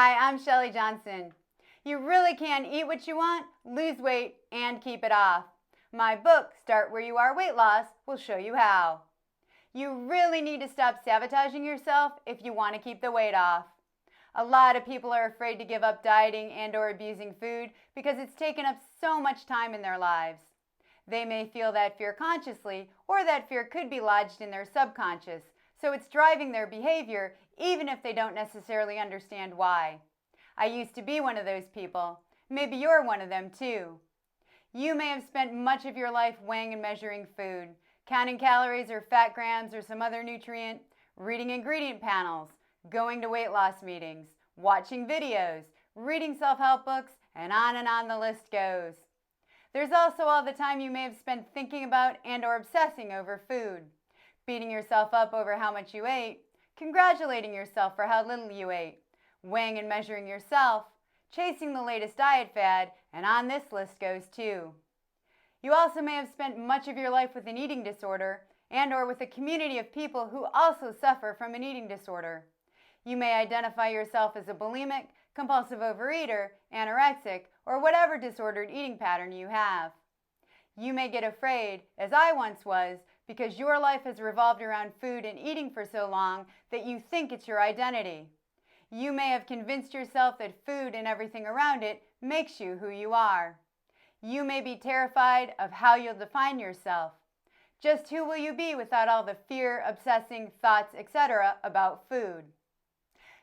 Hi, I'm Shelly Johnson. You really can eat what you want, lose weight, and keep it off. My book, Start Where You Are Weight Loss, will show you how. You really need to stop sabotaging yourself if you want to keep the weight off. A lot of people are afraid to give up dieting and/or abusing food because it's taken up so much time in their lives. They may feel that fear consciously, or that fear could be lodged in their subconscious, so it's driving their behavior even if they don't necessarily understand why. I used to be one of those people. Maybe you're one of them too. You may have spent much of your life weighing and measuring food, counting calories or fat grams or some other nutrient, reading ingredient panels, going to weight loss meetings, watching videos, reading self-help books, and on the list goes. There's also all the time you may have spent thinking about and/or obsessing over food, beating yourself up over how much you ate, congratulating yourself for how little you ate, weighing and measuring yourself, chasing the latest diet fad, and on this list goes too. You also may have spent much of your life with an eating disorder and/or with a community of people who also suffer from an eating disorder. You may identify yourself as a bulimic, compulsive overeater, anorexic, or whatever disordered eating pattern you have. You may get afraid, as I once was, because your life has revolved around food and eating for so long that you think it's your identity. You may have convinced yourself that food and everything around it makes you who you are. You may be terrified of how you'll define yourself. Just who will you be without all the fear, obsessing, thoughts, etc. about food?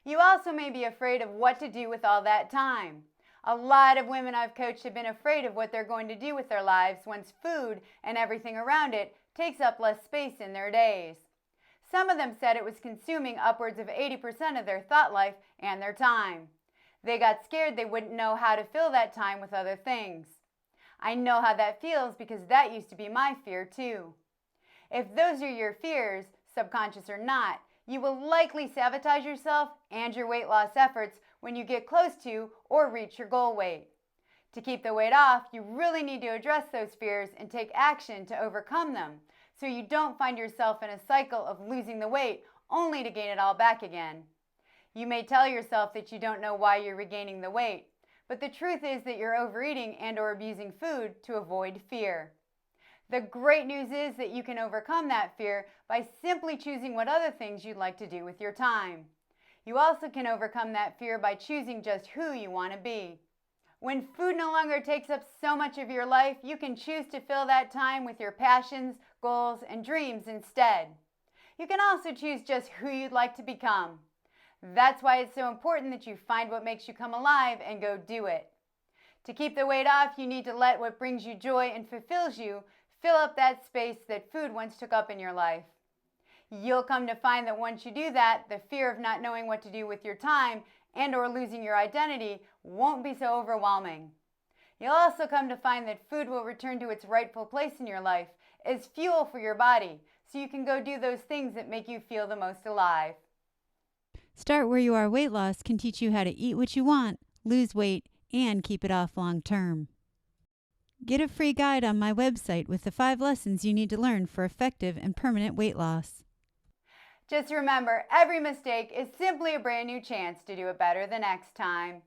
You also may be afraid of what to do with all that time. A lot of women I've coached have been afraid of what they're going to do with their lives once food and everything around it takes up less space in their days. Some of them said it was consuming upwards of 80% of their thought life and their time. They got scared they wouldn't know how to fill that time with other things. I know how that feels because that used to be my fear too. If those are your fears, subconscious or not, you will likely sabotage yourself and your weight loss efforts when you get close to or reach your goal weight. To keep the weight off, you really need to address those fears and take action to overcome them, so you don't find yourself in a cycle of losing the weight only to gain it all back again. You may tell yourself that you don't know why you're regaining the weight, but the truth is that you're overeating and/or abusing food to avoid fear. The great news is that you can overcome that fear by simply choosing what other things you'd like to do with your time. You also can overcome that fear by choosing just who you want to be. When food no longer takes up so much of your life, you can choose to fill that time with your passions, goals, and dreams instead. You can also choose just who you'd like to become. That's why it's so important that you find what makes you come alive and go do it. To keep the weight off, you need to let what brings you joy and fulfills you fill up that space that food once took up in your life. You'll come to find that once you do that, the fear of not knowing what to do with your time and/or losing your identity won't be so overwhelming. You'll also come to find that food will return to its rightful place in your life as fuel for your body, so you can go do those things that make you feel the most alive. Start Where You Are Weight Loss can teach you how to eat what you want, lose weight, and keep it off long term. Get a free guide on my website with the 5 lessons you need to learn for effective and permanent weight loss. Just remember, every mistake is simply a brand new chance to do it better the next time.